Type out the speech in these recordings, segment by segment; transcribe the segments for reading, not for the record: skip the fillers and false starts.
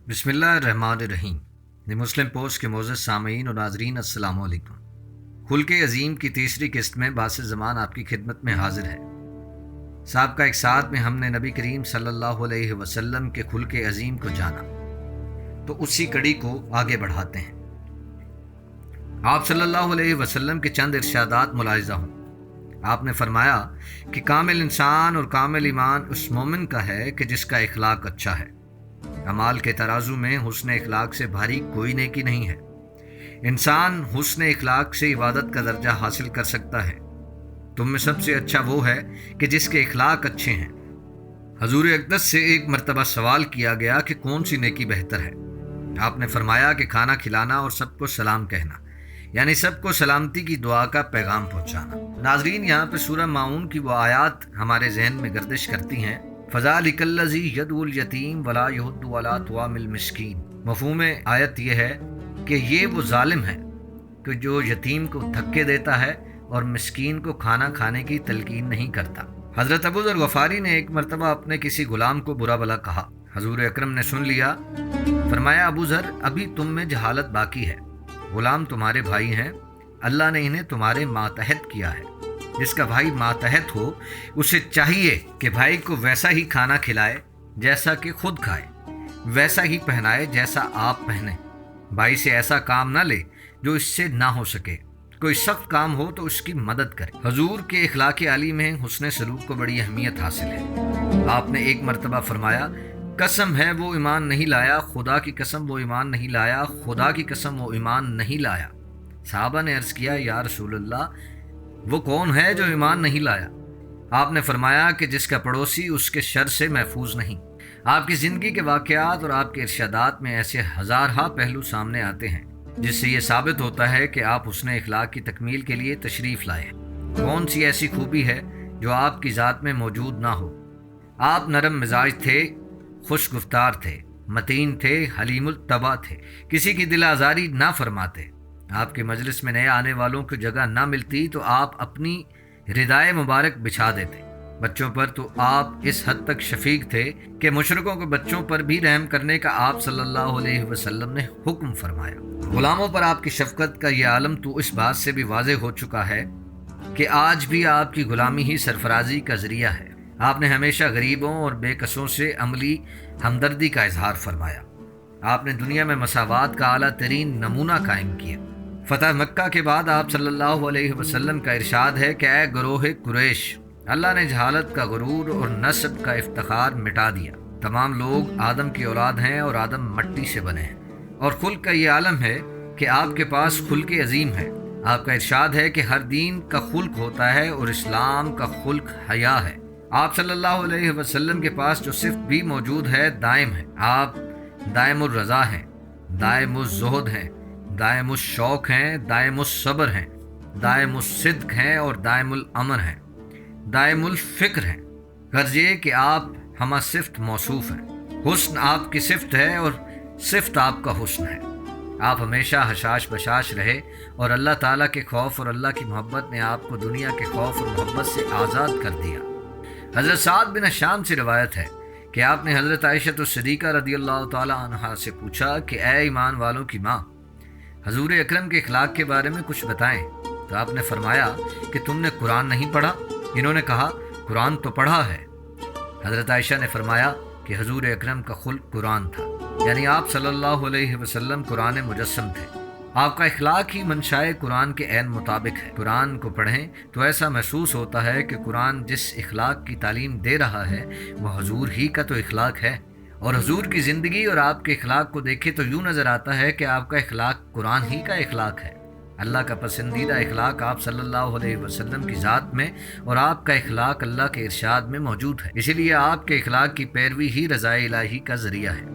بسم اللہ الرحمن الرحیم۔ دی مسلم پوسٹ کے معزز سامعین و ناظرین السلام علیکم۔ خلق عظیم کی تیسری قسط میں باعث زمان آپ کی خدمت میں حاضر ہے۔ سابقہ ایک ساتھ میں ہم نے نبی کریم صلی اللہ علیہ وسلم کے خلق عظیم کو جانا، تو اسی کڑی کو آگے بڑھاتے ہیں۔ آپ صلی اللہ علیہ وسلم کے چند ارشادات ملاحظہ ہوں۔ آپ نے فرمایا کہ کامل انسان اور کامل ایمان اس مومن کا ہے کہ جس کا اخلاق اچھا ہے۔ اعمال کے ترازو میں حسن اخلاق سے بھاری کوئی نیکی نہیں ہے۔ انسان حسن اخلاق سے عبادت کا درجہ حاصل کر سکتا ہے۔ تم میں سب سے اچھا وہ ہے کہ جس کے اخلاق اچھے ہیں۔ حضور اقدس سے ایک مرتبہ سوال کیا گیا کہ کون سی نیکی بہتر ہے؟ آپ نے فرمایا کہ کھانا کھلانا اور سب کو سلام کہنا، یعنی سب کو سلامتی کی دعا کا پیغام پہنچانا۔ ناظرین، یہاں پہ سورہ ماعون کی وہ آیات ہمارے ذہن میں گردش کرتی ہیں، فَذَلِكَ الَّذِي يَدْعُو الْيَتِيمَ وَلَا يَحُضُّ عَلَىٰ طَعَامِ الْمِسْكِينِ۔ مفہوم آیت یہ ہے کہ یہ وہ ظالم ہے کہ جو یتیم کو دھکے دیتا ہے اور مسکین کو کھانا کھانے کی تلقین نہیں کرتا۔ حضرت ابو ذر غفاری نے ایک مرتبہ اپنے کسی غلام کو برا بھلا کہا۔ حضور اکرم نے سن لیا، فرمایا ابو ذر، ابھی تم میں جہالت باقی ہے۔ غلام تمہارے بھائی ہیں، اللہ نے انہیں تمہارے ماتحت کیا ہے۔ جس کا بھائی ماتحت ہو اسے چاہیے کہ بھائی کو ویسا ہی کھانا کھلائے جیسا کہ خود کھائے، ویسا ہی پہنائے جیسا آپ پہنے۔ بھائی سے ایسا کام نہ لے جو اس سے نہ ہو سکے۔ کوئی سخت کام ہو تو اس کی مدد کرے۔ حضور کے اخلاق عالی میں حسن سلوک کو بڑی اہمیت حاصل ہے۔ آپ نے ایک مرتبہ فرمایا، قسم ہے وہ ایمان نہیں لایا، خدا کی قسم وہ ایمان نہیں لایا، خدا کی قسم وہ ایمان نہیں لایا۔ صحابہ نے عرض کیا، یا رسول اللہ، وہ کون ہے جو ایمان نہیں لایا؟ آپ نے فرمایا کہ جس کا پڑوسی اس کے شر سے محفوظ نہیں۔ آپ کی زندگی کے واقعات اور آپ کے ارشادات میں ایسے ہزارہا پہلو سامنے آتے ہیں جس سے یہ ثابت ہوتا ہے کہ آپ حسن اخلاق کی تکمیل کے لیے تشریف لائے ہیں۔ کون سی ایسی خوبی ہے جو آپ کی ذات میں موجود نہ ہو؟ آپ نرم مزاج تھے، خوش گفتار تھے، متین تھے، حلیم الطبع تھے، کسی کی دل آزاری نہ فرماتے۔ آپ کے مجلس میں نئے آنے والوں کو جگہ نہ ملتی تو آپ اپنی ردائے مبارک بچھا دیتے۔ بچوں پر تو آپ اس حد تک شفیق تھے کہ مشرکوں کے بچوں پر بھی رحم کرنے کا آپ صلی اللہ علیہ وسلم نے حکم فرمایا۔ غلاموں پر آپ کی شفقت کا یہ عالم تو اس بات سے بھی واضح ہو چکا ہے کہ آج بھی آپ کی غلامی ہی سرفرازی کا ذریعہ ہے۔ آپ نے ہمیشہ غریبوں اور بے کسوں سے عملی ہمدردی کا اظہار فرمایا۔ آپ نے دنیا میں مساوات کا اعلیٰ ترین نمونہ قائم کیا۔ فتح مکہ کے بعد آپ صلی اللہ علیہ وسلم کا ارشاد ہے کہ اے گروہ قریش، اللہ نے جہالت کا غرور اور نسب کا افتخار مٹا دیا۔ تمام لوگ آدم کی اولاد ہیں اور آدم مٹی سے بنے ہیں، اور خلق کا یہ عالم ہے کہ آپ کے پاس خلق عظیم ہے۔ آپ کا ارشاد ہے کہ ہر دین کا خلق ہوتا ہے اور اسلام کا خلق حیا ہے۔ آپ صلی اللہ علیہ وسلم کے پاس جو صفت بھی موجود ہے دائم ہے۔ آپ دائم الرضا ہیں، دائم الزہد ہیں، دائم الشوق ہیں، دائم الصبر ہیں، دائم الصدق ہیں اور دائم الامر ہیں، دائم الفکر ہیں۔ غرض یہ کہ آپ ہمہ صفت موصوف ہیں۔ حسن آپ کی صفت ہے اور صفت آپ کا حسن ہے۔ آپ ہمیشہ حشاش بشاش رہے اور اللہ تعالیٰ کے خوف اور اللہ کی محبت نے آپ کو دنیا کے خوف اور محبت سے آزاد کر دیا۔ حضرت سعد بن ہشام سے روایت ہے کہ آپ نے حضرت عائشہ صدیقہ رضی اللہ تعالیٰ عنہا سے پوچھا کہ اے ایمان والوں کی ماں، حضور اکرم کے اخلاق کے بارے میں کچھ بتائیں۔ تو آپ نے فرمایا کہ تم نے قرآن نہیں پڑھا؟ انہوں نے کہا، قرآن تو پڑھا ہے۔ حضرت عائشہ نے فرمایا کہ حضور اکرم کا خلق قرآن تھا، یعنی آپ صلی اللہ علیہ وسلم قرآن مجسم تھے۔ آپ کا اخلاق ہی منشائے قرآن کے عین مطابق ہے۔ قرآن کو پڑھیں تو ایسا محسوس ہوتا ہے کہ قرآن جس اخلاق کی تعلیم دے رہا ہے وہ حضور ہی کا تو اخلاق ہے، اور حضور کی زندگی اور آپ کے اخلاق کو دیکھے تو یوں نظر آتا ہے کہ آپ کا اخلاق قرآن ہی کا اخلاق ہے۔ اللہ کا پسندیدہ اخلاق آپ صلی اللہ علیہ وسلم کی ذات میں اور آپ کا اخلاق اللہ کے ارشاد میں موجود ہے، اسی لیے آپ کے اخلاق کی پیروی ہی رضا الہی کا ذریعہ ہے۔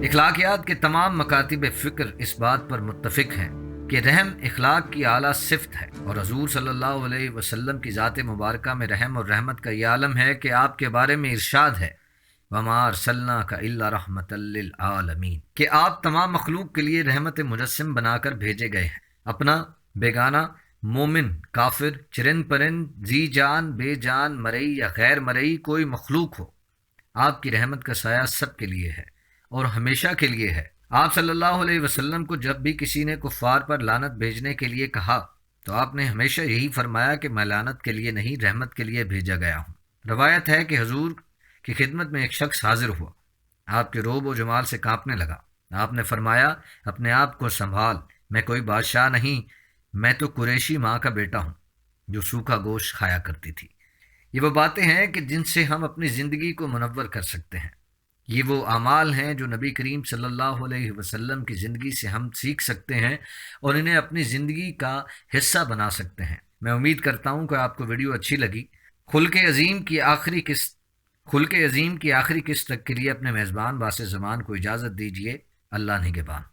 اخلاقیات کے تمام مکاتب فکر اس بات پر متفق ہیں کہ رحم اخلاق کی اعلیٰ صفت ہے، اور حضور صلی اللہ علیہ وسلم کی ذات مبارکہ میں رحم اور رحمت کا یہ عالم ہے کہ آپ کے بارے میں ارشاد ہے، وَمَا أَرْسَلْنَاكَ إِلَّا رَحْمَةً لِّلْعَالَمِينَ، کہ آپ تمام مخلوق کے لیے رحمت مجسم بنا کر بھیجے گئے ہیں۔ اپنا، بیگانہ، مومن، کافر، چرند پرند، ذی جان، بے جان، مرئی یا غیر مرئی، کوئی مخلوق ہو، آپ کی رحمت کا سایہ سب کے لیے ہے، اور ہمیشہ کے لیے ہے۔ آپ صلی اللہ علیہ وسلم کو جب بھی کسی نے کفار پر لعنت بھیجنے کے لیے کہا تو آپ نے ہمیشہ یہی فرمایا کہ میں لعنت کے لیے نہیں، رحمت کے لیے بھیجا گیا ہوں۔ روایت ہے کہ حضور کی خدمت میں ایک شخص حاضر ہوا، آپ کے روب و جمال سے کانپنے لگا۔ آپ نے فرمایا اپنے آپ کو سنبھال، میں کوئی بادشاہ نہیں، میں تو قریشی ماں کا بیٹا ہوں جو سوکھا گوشت کھایا کرتی تھی۔ یہ وہ باتیں ہیں کہ جن سے ہم اپنی زندگی کو منور کر سکتے ہیں۔ یہ وہ اعمال ہیں جو نبی کریم صلی اللہ علیہ وسلم کی زندگی سے ہم سیکھ سکتے ہیں اور انہیں اپنی زندگی کا حصہ بنا سکتے ہیں۔ میں امید کرتا ہوں کہ آپ کو ویڈیو اچھی لگی۔ خلق عظیم کی آخری قسط تک کے لیے اپنے میزبان باسط زمان کو اجازت دیجیے۔ اللہ نگہبان۔